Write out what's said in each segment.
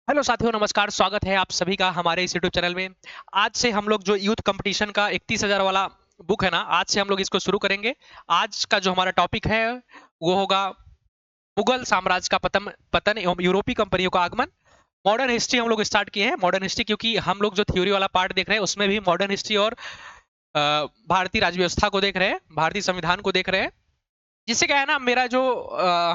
Hello साथियों, नमस्कार। स्वागत है आप सभी का हमारे इस यूट्यूब चैनल में। आज से हम लोग जो यूथ कंपटीशन का 31,000 वाला बुक है ना, आज से हम लोग इसको शुरू करेंगे। आज का जो हमारा टॉपिक है वो होगा मुगल साम्राज्य का पतन पतन एवं यूरोपीय कंपनियों का आगमन। मॉडर्न हिस्ट्री हम लोग स्टार्ट किए हैं। मॉडर्न हिस्ट्री क्योंकि हम लोग जो थ्योरी वाला पार्ट देख रहे हैं उसमें भी मॉडर्न हिस्ट्री और भारतीय राज्य व्यवस्था को देख रहे हैं, भारतीय संविधान को देख रहे हैं। जिससे क्या है ना, मेरा जो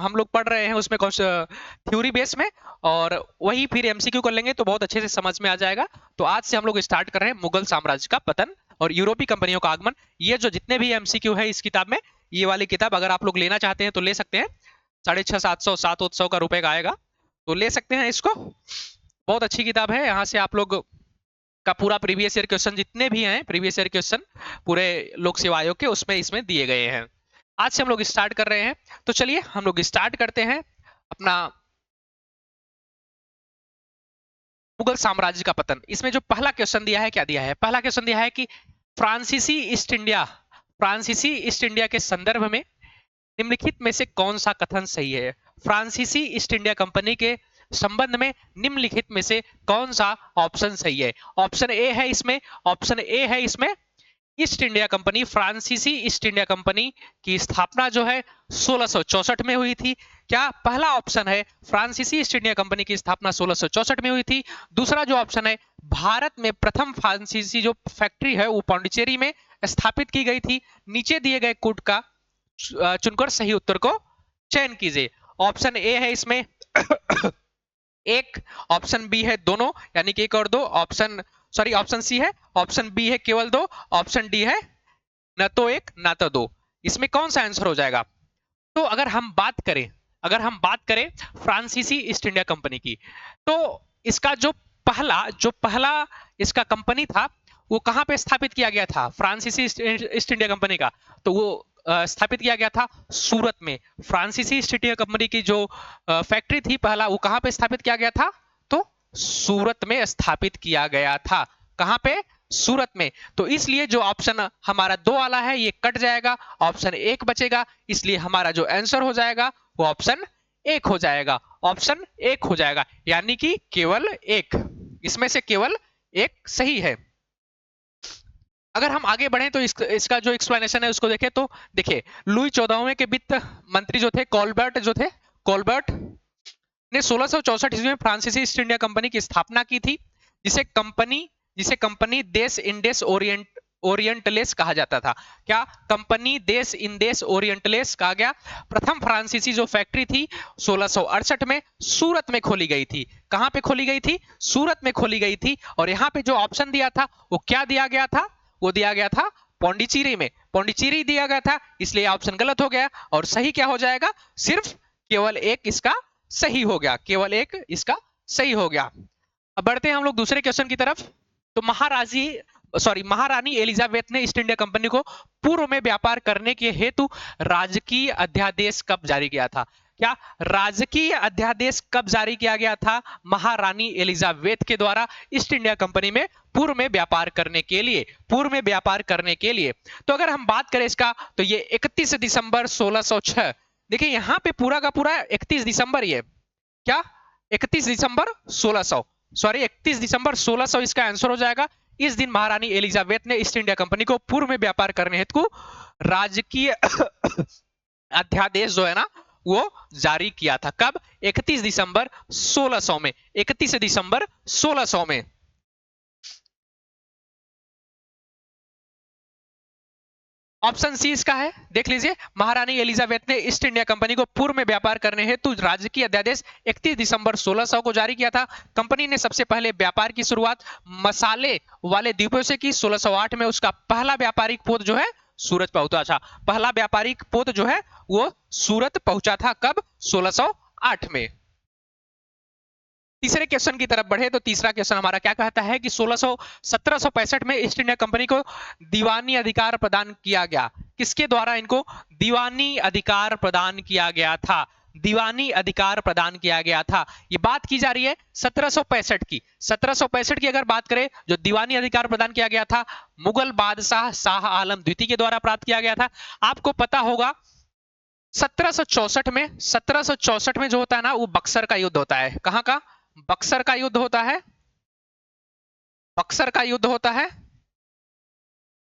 हम लोग पढ़ रहे हैं उसमें थ्योरी बेस में, और वही फिर एमसीक्यू कर लेंगे तो बहुत अच्छे से समझ में आ जाएगा। तो आज से हम लोग स्टार्ट कर रहे हैं मुगल साम्राज्य का पतन और यूरोपीय कंपनियों का आगमन। ये जो जितने भी एमसीक्यू है इस किताब में, ये वाली किताब अगर आप लोग लेना चाहते हैं तो ले सकते हैं। 650 700 का रुपए का आएगा, तो ले सकते हैं इसको। बहुत अच्छी किताब है। यहाँ से आप लोग का पूरा प्रीवियस ईयर क्वेश्चन जितने भी हैं, प्रीवियस ईयर क्वेश्चन पूरे लोक सेवा आयोग के उसमें इसमें दिए गए हैं। आज से हम लोग स्टार्ट कर रहे हैं, तो चलिए हम लोग स्टार्ट करते हैं अपना मुगल साम्राज्य का पतन। इसमें जो पहला क्वेश्चन दिया है, क्या दिया है? पहला क्वेश्चन दिया है कि फ्रांसीसी ईस्ट इंडिया के संदर्भ में निम्नलिखित में से कौन सा कथन सही है? फ्रांसीसी ईस्ट इंडिया कंपनी के संबंध में निम्नलिखित में से कौन सा ऑप्शन सही है? ऑप्शन ए है इसमें ईस्ट इंडिया कंपनी, फ्रांसीसी ईस्ट इंडिया कंपनी की स्थापना जो है 1664 में हुई थी। क्या पहला ऑप्शन है फ्रांसीसी ईस्ट इंडिया कंपनी की स्थापना 1664 में हुई थी? दूसरा जो ऑप्शन है, भारत में प्रथम फ्रांसीसी जो फैक्ट्री है वो पांडिचेरी में स्थापित की गई थी। नीचे दिए गए कोड का चुनकर सही उत्तर को चयन कीजिए। ऑप्शन ए है इसमें एक, ऑप्शन बी है दोनों यानी कि एक और दो, ऑप्शन सी है, ऑप्शन बी है केवल दो, ऑप्शन डी है न तो एक न तो दो। इसमें कौन सा आंसर हो जाएगा? तो अगर हम बात करें फ्रांसीसी ईस्ट इंडिया कंपनी की, तो इसका जो पहला इसका कंपनी था वो कहां पे स्थापित किया गया था? फ्रांसीसी ईस्ट इंडिया कंपनी का तो वो स्थापित किया गया था सूरत में। फ्रांसीसी ईस्ट इंडिया कंपनी की जो फैक्ट्री थी पहला, वो कहां पे स्थापित किया गया था? तो सूरत में स्थापित किया गया था। कहां पे? सूरत में। तो इसलिए जो ऑप्शन हमारा दो वाला है ये कट जाएगा, ऑप्शन एक बचेगा। इसलिए हमारा जो आंसर हो जाएगा वो ऑप्शन एक हो जाएगा। ऑप्शन एक हो जाएगा यानी कि केवल एक, इसमें से केवल एक सही है। अगर हम आगे बढ़े तो इसका जो एक्सप्लेनेशन है उसको देखें तो देखिए, लुई 14वें के वित्त मंत्री जो थे, कॉलबर्ट ने 1664 ईस्वी में फ्रांसीसी ईस्ट इंडिया कंपनी की स्थापना की थी, जिसे कंपनी जिसे कंपनी देश इंडेस ओरिएंटलेस कहा जाता था। क्या? कंपनी देश इंडेस ओरिएंटलेस कहा गया। प्रथम फ्रांसीसी जो फैक्ट्री थी 1668 में सूरत में खोली गई थी। कहां पे खोली गई थी? सूरत में खोली गई थी। और यहां पे जो ऑप्शन दिया था वो क्या दिया गया था? वो दिया गया था पौंडीचेरी में। पौंडीचेरी दिया गया था, इसलिए ऑप्शन गलत हो गया। और सही क्या हो जाएगा? सिर्फ केवल एक इसका सही हो गया, केवल एक इसका सही हो गया। अब बढ़ते हैं हम लोग दूसरे क्वेश्चन की तरफ। तो महारानी एलिजाबेथ ने ईस्ट इंडिया कंपनी को पूर्व में व्यापार करने के हेतु राजकीय अध्यादेश कब जारी किया था? क्या? राजकीय अध्यादेश कब जारी किया गया था महारानी एलिजाबेथ के द्वारा ईस्ट इंडिया कंपनी में पूर्व में व्यापार करने के लिए? तो अगर हम बात करें इसका, तो ये 31 दिसंबर 1606। देखिए यहाँ पे पूरा का पूरा 31 दिसंबर, ये क्या 31 दिसंबर 1600, सॉरी 31 दिसंबर 1600 इसका आंसर हो जाएगा। इस दिन महारानी एलिजाबेथ ने ईस्ट इंडिया कंपनी को पूर्व में व्यापार करने हेतु राजकीय अध्यादेश जो है ना वो जारी किया था। कब? 31 दिसंबर 1600 में। 31 दिसंबर 1600 में। ऑप्शन सी इसका है, देख लीजिए। महारानी एलिजाबेथ ने ईस्ट इंडिया कंपनी को पूर्व में व्यापार करने हेतु राजकीय अध्यादेश 31 दिसंबर 1600 को जारी किया था। कंपनी ने सबसे पहले व्यापार की शुरुआत मसाले वाले द्वीपों से की। 1608 में उसका पहला व्यापारिक पोत जो है सूरत पहुंचा था। पहला व्यापारिक पोत जो है वो सूरत पहुंचा था। कब? 1608 में। तीसरे क्वेश्चन की तरफ बढ़े तो तीसरा क्वेश्चन हमारा क्या कहता है कि 1765 में ईस्ट इंडिया कंपनी को दीवानी अधिकार प्रदान किया गया। किसके द्वारा इनको दीवानी अधिकार प्रदान किया गया था? दीवानी अधिकार प्रदान किया गया था। ये बात की जा रही है 1765 की। 1765 की अगर बात करें, जो दीवानी अधिकार प्रदान किया गया था मुगल बादशाह शाह आलम द्वितीय के द्वारा प्राप्त किया गया था। आपको पता होगा 1764 में जो होता है ना वो बक्सर का युद्ध होता है। कहां का? बक्सर का युद्ध होता है, बक्सर का युद्ध होता है।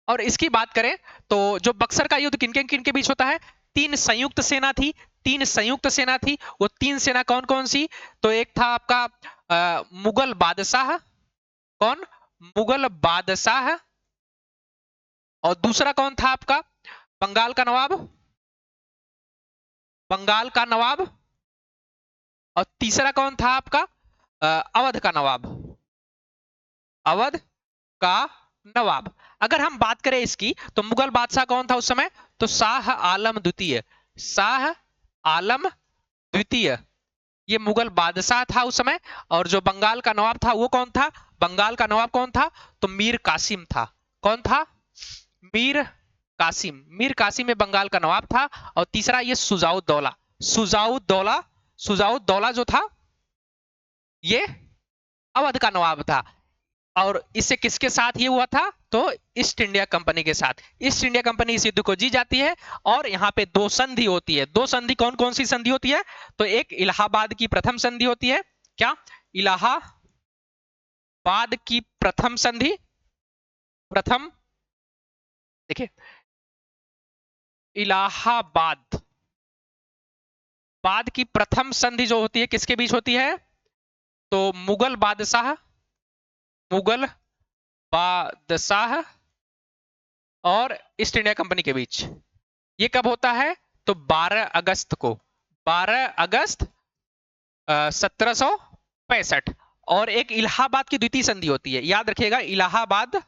और इसकी बात करें तो जो बक्सर का युद्ध किनके किनके बीच होता है, तीन संयुक्त सेना थी, तीन संयुक्त सेना थी। वो तीन सेना कौन कौन सी, तो एक था आपका मुगल बादशाह, कौन, मुगल बादशाह, और दूसरा कौन था आपका, बंगाल का नवाब, बंगाल का नवाब, और तीसरा कौन था आपका अवध का नवाब, अवध का नवाब। अगर हम बात करें इसकी तो मुगल बादशाह कौन था उस समय, तो शाह आलम द्वितीय, शाह आलम द्वितीय, ये मुगल बादशाह था उस समय। और जो बंगाल का नवाब था वो कौन था, बंगाल का नवाब कौन था, तो मीर कासिम था। कौन था, मीर कासिम, मीर कासिम में बंगाल का नवाब था। और तीसरा ये सुजाउद्दौला, सुजाउद्दौला, सुजाउद्दौला जो था ये अवध का नवाब था। और इससे किसके साथ ये हुआ था, तो ईस्ट इंडिया कंपनी के साथ। ईस्ट इंडिया कंपनी इस युद्ध को जीत जाती है। और यहाँ पे दो संधि होती है, दो संधि कौन कौन सी संधि होती है, तो एक इलाहाबाद की प्रथम संधि होती है, क्या, इलाहाबाद की प्रथम संधि, प्रथम, देखिए इलाहाबाद बाद की प्रथम संधि जो होती है किसके बीच होती है, तो मुगल बादशाह, मुगल बादशाह और ईस्ट इंडिया कंपनी के बीच। ये कब होता है, तो 12 अगस्त को, 12 अगस्त 1765। और एक इलाहाबाद की द्वितीय संधि होती है, याद रखिएगा, इलाहाबाद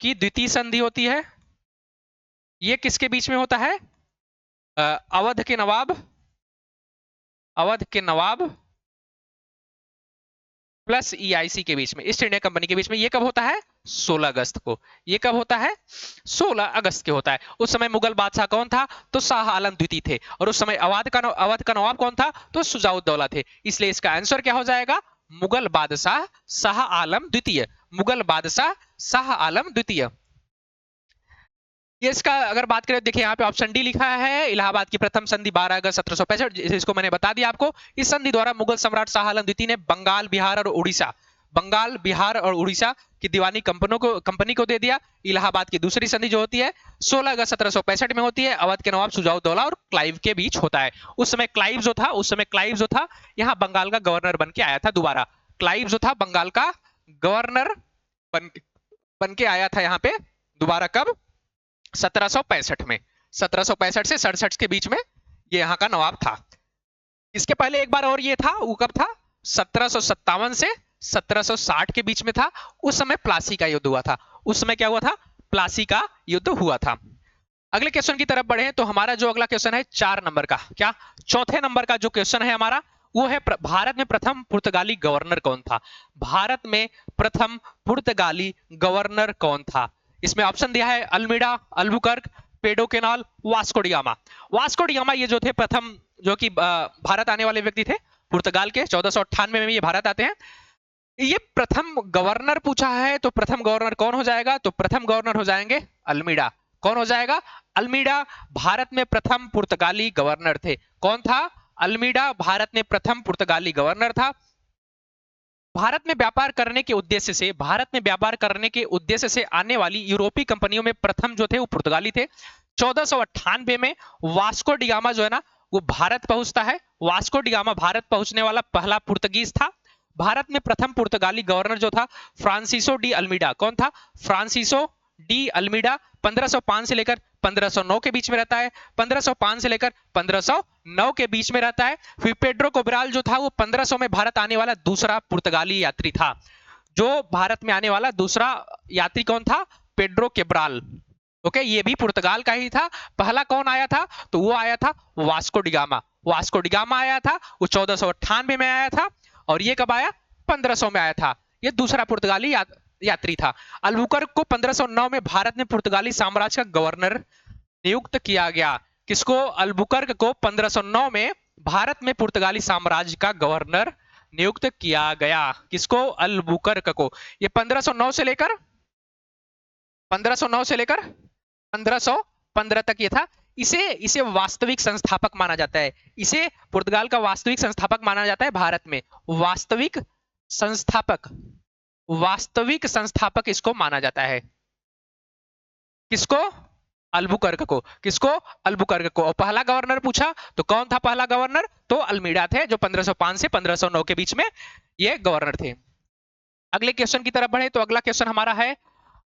की द्वितीय संधि होती है। ये किसके बीच में होता है, अवध के नवाब, अवध के नवाब प्लस ईआईसी के बीच में, ईस्ट इंडिया कंपनी के बीच में। ये कब होता है, 16 अगस्त को। ये कब होता है, 16 अगस्त के होता है। उस समय मुगल बादशाह कौन था, तो शाह आलम द्वितीय थे। और उस समय अवध का नवाब कौन था, तो सुजाउद्दौला थे। इसलिए इसका आंसर क्या हो जाएगा, मुगल बादशाह शाह आलम द्वितीय, मुगल बादशाह शाह आलम द्वितीय। ये इसका अगर बात करें, देखिए यहाँ पे ऑप्शन डी लिखा है, इलाहाबाद की प्रथम संधि 12 अगस्त 1765, इसको मैंने बता दिया आपको। इस संधि द्वारा मुगल सम्राट शाह आलम द्वितीय ने बंगाल, बिहार और उड़ीसा, बंगाल, बिहार और उड़ीसा की दीवानी कंपनी को दे दिया। इलाहाबाद की दूसरी संधि जो होती है 16 अगस्त 1765 में होती है, अवध के नवाब सुजाउद्दौला और क्लाइव के बीच होता है। उस समय क्लाइव जो था यहाँ बंगाल का गवर्नर बन के आया था दोबारा। क्लाइव जो था बंगाल का गवर्नर बन के आया था यहाँ पे दोबारा, कब, 1765 में, 1765 से 67 के बीच में ये यहाँ का नवाब था। इसके पहले एक बार और ये था, वो कब था, 1757 से 1760 के बीच में था। उस समय प्लासी का युद्ध हुआ था, उस समय क्या हुआ था, प्लासी का युद्ध हुआ था। अगले क्वेश्चन की तरफ बढ़े तो हमारा जो अगला क्वेश्चन है 4 नंबर का, क्या, चौथे नंबर का जो क्वेश्चन है हमारा वो है, भारत में प्रथम पुर्तगाली गवर्नर कौन था, भारत में प्रथम पुर्तगाली गवर्नर कौन था। इसमें ऑप्शन दिया है Almeida, Albuquerque, Pedro Cabral, Vasco da Gama. Vasco da Gama ये जो थे प्रथम जो कि भारत आने वाले व्यक्ति थे पुर्तगाल के, 1498 में ये भारत आते हैं। ये प्रथम गवर्नर पूछा है, तो प्रथम गवर्नर कौन हो जाएगा, तो प्रथम गवर्नर हो जाएंगे अल्मीडा। कौन हो जाएगा, अल्मीडा भारत में प्रथम पुर्तगाली गवर्नर थे। कौन था, अल्मीडा भारत में प्रथम पुर्तगाली गवर्नर था। भारत में व्यापार करने के उद्देश्य से, भारत में व्यापार करने के उद्देश्य से आने वाली यूरोपीय कंपनियों में प्रथम जो थे वो पुर्तगाली थे। 1498 में वास्को डी गामा जो है ना वो भारत पहुंचता है। वास्को डी गामा भारत पहुंचने वाला पहला पुर्तगीज था। भारत में प्रथम पुर्तगाली गवर्नर जो था फ्रांसिसो डी अल्मीडा। कौन था, फ्रांसिसो डी अल्मीडा। 1505 से लेकर 1509 के बीच में रहता है, 1505 से लेकर 1509 के बीच में रहता है। फिर पेड्रो कोब्राल जो था वो 1500 में भारत आने वाला दूसरा पुर्तगाली यात्री था। जो भारत में आने वाला दूसरा यात्री कौन था, पेड्रो केब्राल। ओके, ये भी पुर्तगाल का ही था। पहला कौन आया था, तो वो आया था Vasco da Gama. Vasco da gamma आया था, वो 1498 में आया था। और ये कब आया, 1500 में आया था। ये दूसरा पुर्तगाली यात्री था। अल्बुकर्क को 1509 में भारत में पुर्तगाली साम्राज्य का गवर्नर नियुक्त किया गया। किसको, अल्बुकर्क को 1509 में भारत में पुर्तगाली साम्राज्य का गवर्नर नियुक्त किया गया। किसको, अल्बुकर्क को। ये 1509 से लेकर 1515 तक ये था। इसे इसे वास्तविक संस्थापक माना जाता है। इसे पुर्तगाल का वास्तविक संस्थापक माना जाता है भारत में। वास्तविक संस्थापक, वास्तविक संस्थापक इसको माना जाता है। किसको? अल्बुकर्क को। किसको? अल्बुकर्क को। और पहला गवर्नर पूछा तो कौन था पहला गवर्नर? तो अल्मीडा थे, जो 1505 से 1509 के बीच में ये गवर्नर थे। अगले क्वेश्चन की तरफ बढ़े तो अगला क्वेश्चन हमारा है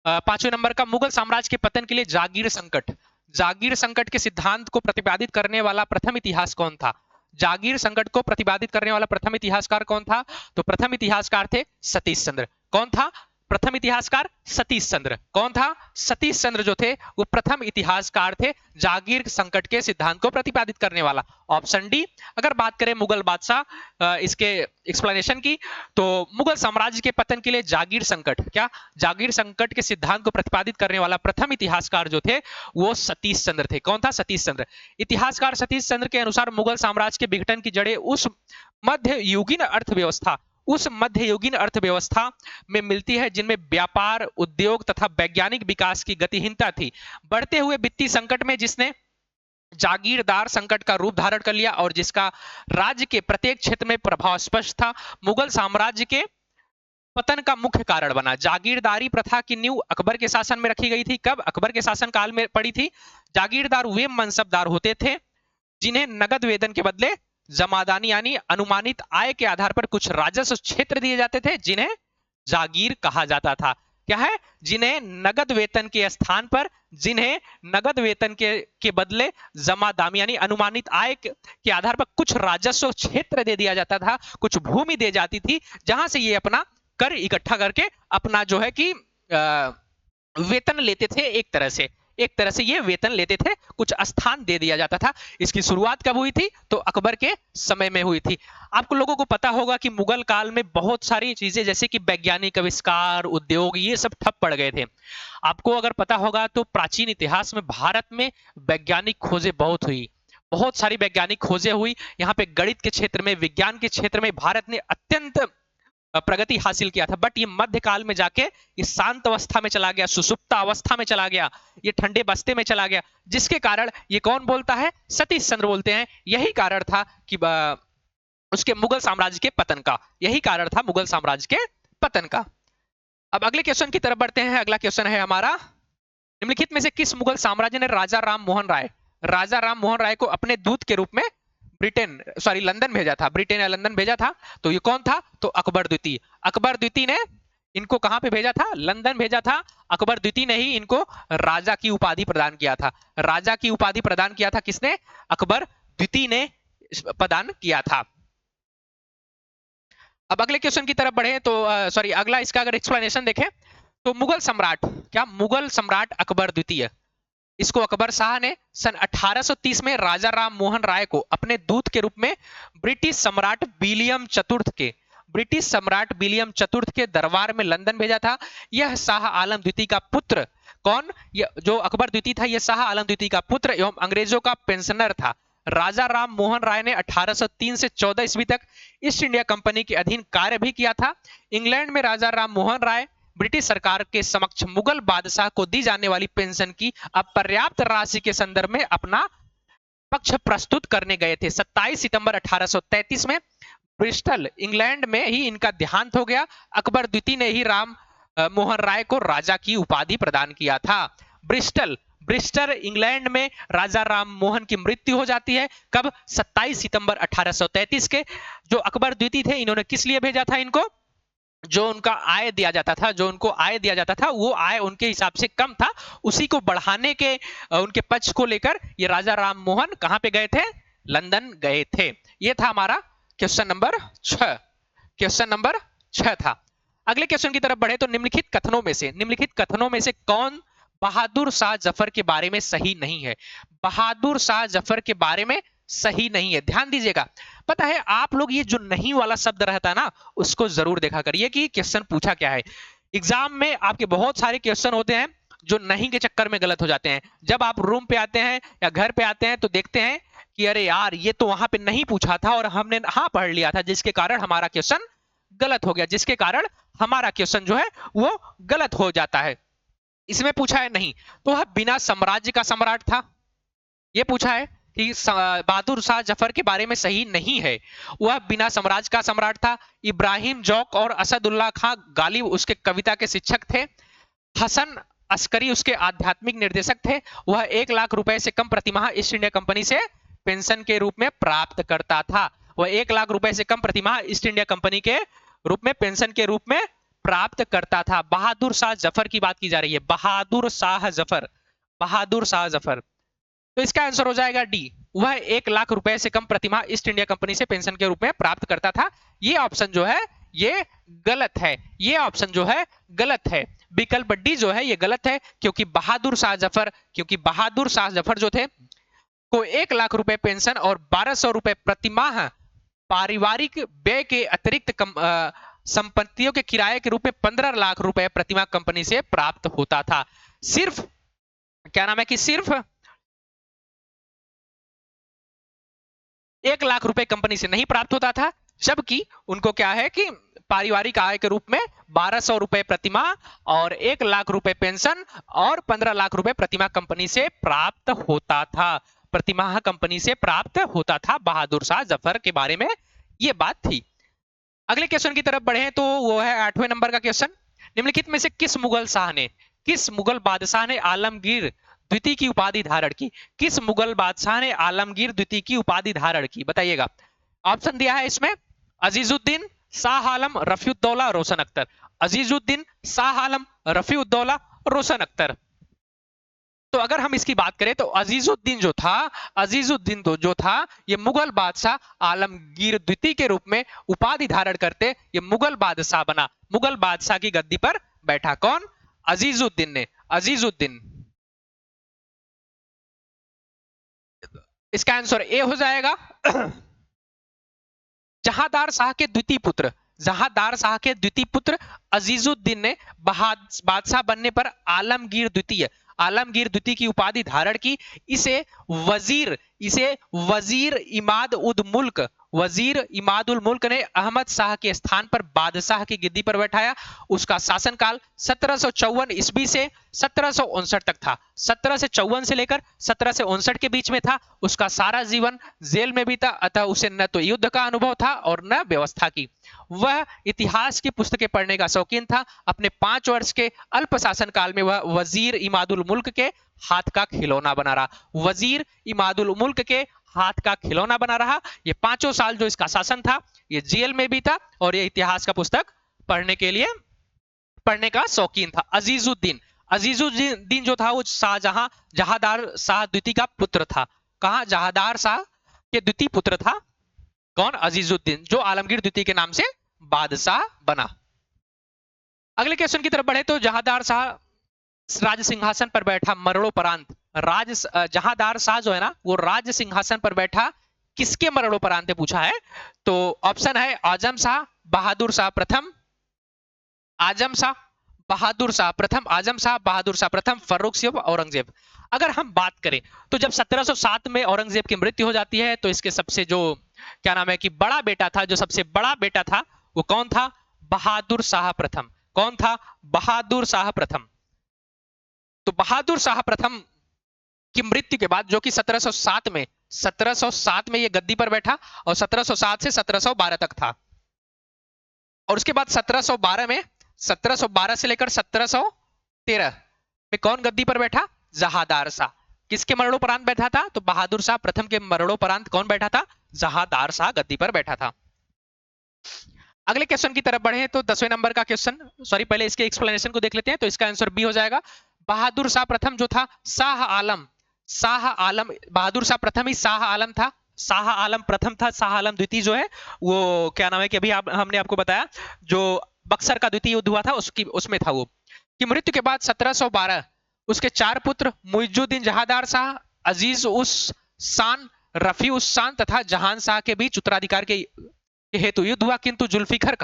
5वें नंबर का, मुगल साम्राज्य के पतन के लिए जागीर संकट। जागीर संकट के सिद्धांत को प्रतिपादित करने वाला प्रथम इतिहास कौन था? जागीर संकट को प्रतिपादित करने वाला प्रथम इतिहासकार कौन था? तो प्रथम इतिहासकार थे सतीश चंद्र। कौन था प्रथम इतिहासकार? सतीश चंद्र। कौन था? सतीश चंद्र जो थे वो प्रथम इतिहासकार थे जागीर संकट के सिद्धांत को प्रतिपादित करने वाला। Option D. अगर बात करें मुगल बादशाह इसके एक्सप्लेनेशन की, तो मुगल साम्राज्य के पतन के लिए जागीर संकट, क्या जागीर संकट के सिद्धांत को प्रतिपादित करने वाला प्रथम इतिहासकार जो थे वो सतीश चंद्र थे। कौन था? सतीश चंद्र। इतिहासकार सतीश चंद्र के अनुसार मुगल साम्राज्य के विघटन की जड़ें उस मध्ययुगीन अर्थव्यवस्था में मिलती है जिनमें व्यापार, उद्योग तथा वैज्ञानिक विकास की गतिहीनता थी। बढ़ते हुए वित्तीय संकट में जिसने जागीरदार संकट का रूप धारण कर लिया और जिसका राज्य के प्रत्येक क्षेत्र में प्रभाव स्पष्ट था, मुगल साम्राज्य के पतन का मुख्य कारण बना। जागीरदारी प्रथा की नींव अकबर के शासन में रखी गई थी। कब? अकबर के शासन काल में पड़ी थी। जागीरदार वे मनसबदार होते थे जिन्हें नगद वेतन के बदले जमादानी यानी अनुमानित आय के आधार पर कुछ राजस्व क्षेत्र दिए जाते थे, जिन्हें जागीर कहा जाता था। क्या है? जिन्हें नगद वेतन के स्थान पर, जिन्हें नगद वेतन के बदले जमादानी यानी अनुमानित आय के आधार पर कुछ राजस्व क्षेत्र दे दिया जाता था, कुछ भूमि दे जाती थी, जहां से ये अपना कर इकट्ठा करके अपना जो है कि वेतन लेते थे। एक तरह से ये वेतन लेते थे, कुछ स्थान दे दिया जाता था। इसकी शुरुआत कब हुई थी? तो अकबर के समय में हुई थी। आपको लोगों को पता होगा कि मुगल काल में बहुत सारी चीजें जैसे कि वैज्ञानिक आविष्कार, उद्योग, ये सब ठप पड़ गए थे। आपको अगर पता होगा तो प्राचीन इतिहास में भारत में वैज्ञानिक खोजें बहुत हुई, बहुत सारी वैज्ञानिक खोजें हुई। यहाँ पे गणित के क्षेत्र में, विज्ञान के क्षेत्र में भारत ने अत्यंत प्रगति हासिल किया था। बट ये मध्यकाल में जाके ये शांत अवस्था में चला गया, सुसुप्त अवस्था में चला गया, ये ठंडे बस्ते में चला गया, जिसके कारण ये कौन बोलता है? सतीश चंद्र बोलते हैं। यही कारण था कि उसके मुगल साम्राज्य के पतन का, यही कारण था मुगल साम्राज्य के पतन का। अब अगले क्वेश्चन की तरफ बढ़ते हैं। अगला क्वेश्चन है हमारा, निम्नलिखित में से किस मुगल साम्राज्य ने राजा राम मोहन राय को अपने दूत के रूप में लंदन भेजा था? ब्रिटेन या लंदन भेजा था। तो ये कौन था? तो अकबर द्वितीय। अकबर द्वितीय ने इनको कहां पे भेजा था? लंदन भेजा था। अकबर द्वितीय ने ही इनको राजा की उपाधि प्रदान किया था। राजा की उपाधि प्रदान किया था किसने? अकबर द्वितीय ने प्रदान किया था। अब अगले क्वेश्चन की तरफ बढ़े तो अगला इसका अगर एक्सप्लेनेशन देखें तो मुगल सम्राट अकबर द्वितीय, इसको अकबर शाह ने सन 1830 में राजा राम मोहन राय को अपने दूत के रूप में ब्रिटिश सम्राट विलियम चतुर्थ के दरबार में लंदन भेजा था। यह शाह आलम द्वितीय का पुत्र, कौन? जो अकबर द्वितीय था, यह शाह आलम द्वितीय का पुत्र एवं अंग्रेजों का पेंशनर था। राजा राम मोहन राय ने 1803 से 14 ईस्वी तक ईस्ट इंडिया कंपनी के अधीन कार्य भी किया था। इंग्लैंड में राजा राम मोहन राय ब्रिटिश सरकार के समक्ष मुगल बादशाह को दी जाने वाली पेंशन की अपर्याप्त राशि के संदर्भ में अपना पक्ष प्रस्तुत करने गए थे। 27 सितंबर 1833 में ब्रिस्टल इंग्लैंड में ही इनका देहांत हो गया। अकबर द्वितीय ने ही राम मोहन राय को राजा की उपाधि प्रदान किया था। ब्रिस्टल इंग्लैंड में राजा राम मोहन की मृत्यु हो जाती है। कब? 27 सितंबर 1833 के। जो अकबर द्वितीय थे, इन्होंने किस लिए भेजा था इनको? जो उनको आय दिया जाता था वो आय उनके हिसाब से कम था, उसी को बढ़ाने के उनके पक्ष को लेकर ये राजा राम मोहन कहां पे गए थे? लंदन गए थे। ये था हमारा क्वेश्चन नंबर 6 था। अगले क्वेश्चन की तरफ बढ़े तो निम्नलिखित कथनों में से कौन बहादुर शाह जफर के बारे में सही नहीं है? बहादुर शाह जफर के बारे में सही नहीं है। ध्यान दीजिएगा। पता है आप लोग ये जो नहीं वाला शब्द रहता है ना, उसको जरूर देखा करिए कि क्वेश्चन पूछा क्या है। एग्जाम में आपके बहुत सारे क्वेश्चन होते हैं जो नहीं के चक्कर में गलत हो जाते हैं। जब आप रूम पे आते हैं या घर पे आते हैं तो देखते हैं कि अरे यार ये तो वहां पे नहीं पूछा था और हमने हाँ पढ़ लिया था, जिसके कारण हमारा क्वेश्चन गलत हो गया, जिसके कारण हमारा क्वेश्चन जो है वो गलत हो जाता है। इसमें पूछा है नहीं, तो वह बिना साम्राज्य का सम्राट था। ये पूछा है कि बहादुर शाह जफर के बारे में सही नहीं है। वह बिना साम्राज्य का सम्राट था। इब्राहिम जौक और असदुल्ला खां गालिब उसके कविता के शिक्षक थे। हसन अस्करी उसके आध्यात्मिक निर्देशक थे। वह 1 लाख रुपए से कम प्रतिमाह ईस्ट इंडिया कंपनी से पेंशन के रूप में प्राप्त करता था। वह 1 लाख रुपए से कम प्रतिमाह ईस्ट इंडिया कंपनी के रूप में पेंशन के रूप में प्राप्त करता था। बहादुर शाह जफर की बात की जा रही है। बहादुर शाह जफर, बहादुर शाह जफर। तो इसका आंसर हो जाएगा डी। वह 1 लाख रुपए से कम प्रतिमाह ईस्ट इंडिया कंपनी से पेंशन के रूप में प्राप्त करता था। ये ऑप्शन जो है ये गलत है। ये ऑप्शन जो है गलत है। विकल्प डी जो है ये गलत है, क्योंकि बहादुर शाह जफर जो थे को 1 लाख रुपए पेंशन और 1200 रुपए प्रतिमाह पारिवारिक व्यय के अतिरिक्त संपत्तियों के किराए के रूप में 15 लाख रुपए प्रतिमाह कंपनी से प्राप्त होता था। सिर्फ क्या नाम है कि सिर्फ 1 लाख रुपए कंपनी से नहीं प्राप्त होता था, जबकि उनको क्या है कि पारिवारिक आय के रूप में 1200 रुपए प्रतिमाह और 1 लाख रुपए पेंशन और 15 लाख रुपए प्रतिमाह कंपनी से प्राप्त होता था। प्रतिमाह कंपनी से प्राप्त होता था। बहादुर शाह जफर के बारे में ये बात थी। अगले क्वेश्चन की तरफ बढ़े तो वो है 8वें नंबर का क्वेश्चन। निम्नलिखित में से किस मुगल बादशाह ने आलमगीर द्वितीय की उपाधि धारण की? किस मुगल बादशाह ने आलमगीर द्वितीय की उपाधि धारण की? बताइएगा। ऑप्शन दिया है इसमें अजीजुद्दीन, शाह आलम, रफीउद्दौला, रोशन अख्तर। अजीजुद्दीन, शाह आलम, रफीउद्दौला, रोशन अख्तर। तो अगर हम इसकी बात करें तो अजीजुद्दीन जो था ये मुगल बादशाह आलमगीर द्वितीय के रूप में उपाधि धारण करते ये मुगल बादशाह बना। मुगल बादशाह की गद्दी पर बैठा। कौन? अजीजुद्दीन ने। अजीजुद्दीन। इसका आंसर ए हो जाएगा। जहांदार शाह के द्वितीय पुत्र, जहांदार शाह के द्वितीय पुत्र अजीजुद्दीन ने बादशाह बनने पर आलमगीर द्वितीय की उपाधि धारण की। इसे वजीर इमाद उल मुल्क ने अहमद शाह के स्थान पर बादशाह की गद्दी पर बैठाया। उसका शासनकाल 1754 ईस्वी से 1759 तक था। 1754 से लेकर 1759 के बीच में था। उसका सारा जीवन जेल में बीता, अतः उसे न तो युद्ध का अनुभव था और न व्यवस्था की। वह इतिहास की पुस्तकें पढ़ने का शौकीन था। अपने 5 वर्ष के अल्प शासन काल में वह वजीर इमादुल मुल्क के हाथ का खिलौना बना रहा। वजीर इमादुल मुल्क के हाथ का खिलौना बना रहा। ये 5 साल जो इसका शासन था ये जेल में भी था और ये इतिहास का पुस्तक पढ़ने का शौकीन था। अजीजुद्दीन जो था वो जहांदार शाह द्वितीय का पुत्र था। कहा? जहांदार शाह के द्वितीय पुत्र था। कौन? अजीजुद्दीन, जो आलमगीर द्वितीय के नाम से बादशाह बना। अगले क्वेश्चन की तरफ बढ़े तो जहांदार शाह राज सिंहासन पर बैठा मरणोपरांत, जहांदार शाह जो है ना वो राज सिंहासन पर बैठा किसके मरणोपरांत पूछा है? तो ऑप्शन है आजम शाह, बहादुर शाह प्रथम, आजम शाह, बहादुर शाह प्रथम, आजम शाह, बहादुर शाह प्रथम, फर्रुख सिंह, औरंगजेब। अगर हम बात करें तो जब 1707 में औरंगजेब की मृत्यु हो जाती है तो इसके सबसे जो क्या नाम है कि बड़ा बेटा था, जो सबसे बड़ा बेटा था वो कौन था? बहादुर शाह प्रथम। कौन था? बहादुर शाह प्रथम। तो बहादुर शाह प्रथम की मृत्यु के बाद, जो कि 1707 में ये गद्दी पर बैठा और 1707 से 1712 तक था, और उसके बाद 1712 से लेकर 1713 में कौन गद्दी पर बैठा? जहांदार शाह। किसके मरणोपरांत बैठा था? तो बहादुर शाह प्रथम के मरणोपरांत कौन बैठा था? जहांदार शाह गद्दी पर बैठा था। अगले क्वेश्चन की तरफ बढ़े तो 10वें नंबर का क्वेश्चन, सॉरी पहले इसके एक्सप्लेनेशन को देख लेते हैं। तो इसका आंसर बी हो जाएगा। बहादुर शाह प्रथम जो था शाह आलम, बहादुर शाह प्रथम ही शाह आलम था। शाह आलम प्रथम था। शाह आलम द्वितीय जो है वो क्या नाम है कि अभी हमने आपको बताया जो बक्सर का द्वितीय युद्ध हुआ था उसमें था वो। की मृत्यु के बाद 1712 उसके 4 पुत्र मुइजुद्दीन जहांदार शाह, अजीज उस शान, रफी उस शान तथा जहान शाह के बीच उत्तराधिकार के हेतु युद्ध हुआ। किंतु जुल्फिकार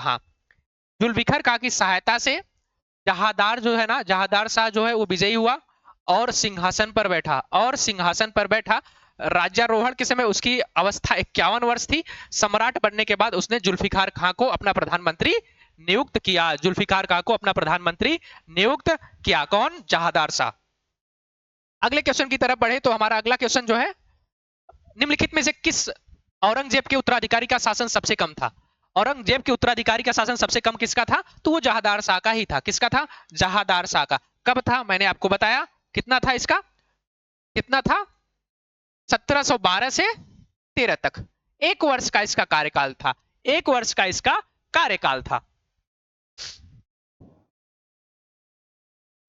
खां की सहायता से जहांदार शाह जो है वो विजयी हुआ और सिंहासन पर बैठा। राज्यारोहण के समय उसकी अवस्था 51 वर्ष थी। सम्राट बनने के बाद उसने जुल्फिकार खां को अपना प्रधानमंत्री नियुक्त किया। कौन? जहांदार शाह। अगले क्वेश्चन की तरफ बढ़े तो हमारा अगला क्वेश्चन जो है, निम्नलिखित में से किस औरंगजेब के उत्तराधिकारी का शासन सबसे कम था? औरंगजेब के उत्तराधिकारी का शासन सबसे कम किसका था? तो वो जहादार शाह का ही था। किसका था? जहादार शाह का। कब था? मैंने आपको बताया। कितना था इसका? कितना था? 1712 से 13 तक। एक वर्ष का इसका कार्यकाल था। एक वर्ष का इसका कार्यकाल था।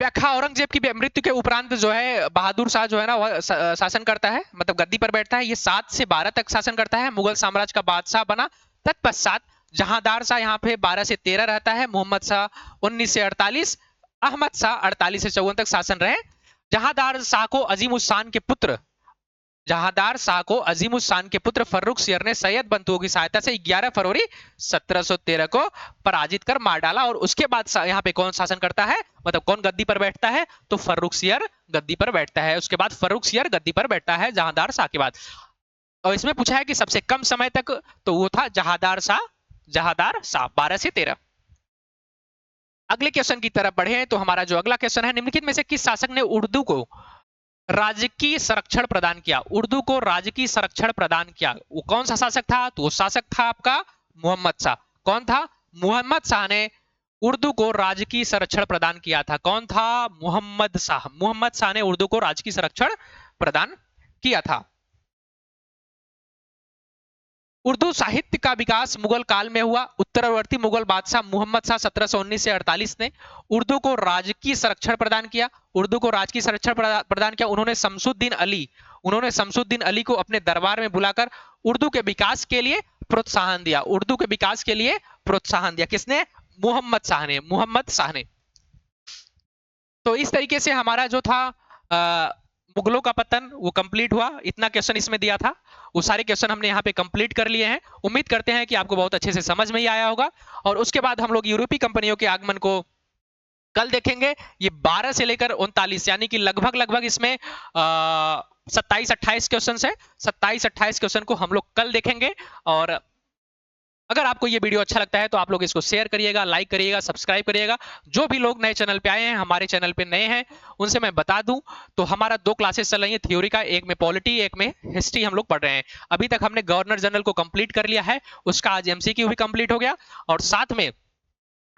व्याख्या, औरंगजेब की मृत्यु के उपरांत जो है बहादुर शाह जो है ना वह शासन करता है, मतलब गद्दी पर बैठता है। ये 7 से 12 तक शासन करता है, मुगल साम्राज्य का बादशाह बना। तत्पश्चात जहांदार शाह यहाँ पे 12 से 13 रहता है, मोहम्मद शाह 19 से 48, अहमद शाह 48 से 54 तक शासन रहे। जहांदार शाह को अजीम उस शान के पुत्र जहांदार शाह को अजीम उस शान के पुत्र फर्रुख सियर ने सैयद बंतुओं की सहायता से 11 फरवरी 1713 को पराजित कर मार डाला। और उसके बाद यहाँ पे कौन शासन करता है, मतलब कौन गद्दी पर बैठता है? तो फर्रुख सियर गद्दी पर बैठता है। उसके बाद फर्रुख सियर गद्दी पर बैठता है जहांदार शाह के बाद। और इसमें पूछा है कि सबसे कम समय तक, तो वो था जहांदार शाह। जहांदार शाह 12 से 13। अगले क्वेश्चन की तरफ बढ़े तो हमारा जो अगला क्वेश्चन है, निम्नलिखित में से किस शासक ने उर्दू को राजकीय संरक्षण प्रदान किया? उर्दू को राजकीय संरक्षण प्रदान किया, वो कौन सा शासक था? तो वो शासक था आपका मोहम्मद शाह। कौन था? मोहम्मद शाह ने उर्दू को राजकीय संरक्षण प्रदान किया था। कौन था? मोहम्मद शाह। मोहम्मद शाह ने उर्दू को राजकीय संरक्षण प्रदान किया था। उर्दू साहित्य का विकास मुगल काल में हुआ। उत्तरवर्ती मुगल बादशाह मोहम्मद शाह 1719 से 48 ने उर्दू को राजकीय संरक्षण प्रदान किया। उर्दू को राजकीय संरक्षण प्रदान किया। उन्होंने शमसुद्दीन अली को अपने दरबार में बुलाकर उर्दू के विकास के लिए प्रोत्साहन दिया। उर्दू के विकास के लिए प्रोत्साहन दिया। किसने? मोहम्मद शाह ने। मोहम्मद शाह ने। तो इस तरीके से हमारा जो था मुगलों का पतन वो कंप्लीट हुआ। इतना क्वेश्चन इसमें दिया था, वो सारे क्वेश्चन हमने यहाँ पे कंप्लीट कर लिए हैं। उम्मीद करते हैं कि आपको बहुत अच्छे से समझ में ही आया होगा। और उसके बाद हम लोग यूरोपीय कंपनियों के आगमन को कल देखेंगे। ये 12 से लेकर 39 यानी कि लगभग लगभग इसमें 27-28 क्वेश्चन है। 27-28 क्वेश्चन को हम लोग कल देखेंगे। और अगर आपको ये वीडियो अच्छा लगता है तो आप लोग इसको शेयर करिएगा, लाइक करिएगा, सब्सक्राइब करिएगा। जो भी लोग नए चैनल पे आए हैं, हमारे चैनल पे नए हैं, उनसे मैं बता दूं तो हमारा 2 क्लासेस चल रही है थ्योरी का, एक में पॉलिटी, एक में हिस्ट्री हम लोग पढ़ रहे हैं। अभी तक हमने गवर्नर जनरल को कंप्लीट कर लिया है, उसका आज एमसीक्यू भी कंप्लीट हो गया। और साथ में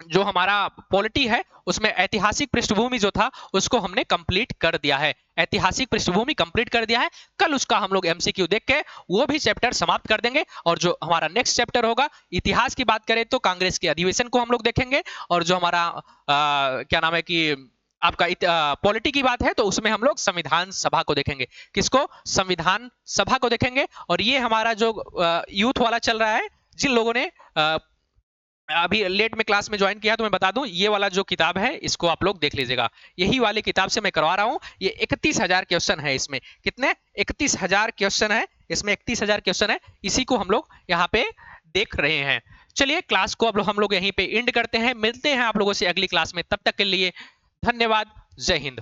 जो हमारा पॉलिटी है उसमें ऐतिहासिक पृष्ठभूमि जो था उसको हमने कंप्लीट कर दिया है। ऐतिहासिक पृष्ठभूमि कंप्लीट कर दिया है। कल उसका हम लोग एमसीक्यू देख के वो भी चैप्टर समाप्त कर देंगे। और जो हमारा नेक्स्ट चैप्टर होगा, इतिहास की बात करें तो कांग्रेस के अधिवेशन को हम लोग देखेंगे। और जो हमारा क्या नाम है कि आपका पॉलिटी की बात है तो उसमें हम लोग संविधान सभा को देखेंगे। किसको? संविधान सभा को देखेंगे। और ये हमारा जो यूथ वाला चल रहा है, जिन लोगों ने अभी लेट में क्लास में ज्वाइन किया तो मैं बता दूं, ये वाला जो किताब है इसको आप लोग देख लीजिएगा। यही वाली किताब से मैं करवा रहा हूं। ये 31,000 क्वेश्चन है इसमें। कितने? 31,000 क्वेश्चन है इसमें। 31,000 क्वेश्चन है, इसी को हम लोग यहाँ पे देख रहे हैं। चलिए क्लास को अब हम लोग यहीं पे एंड करते हैं। मिलते हैं आप लोगों से अगली क्लास में। तब तक के लिए धन्यवाद। जय हिंद।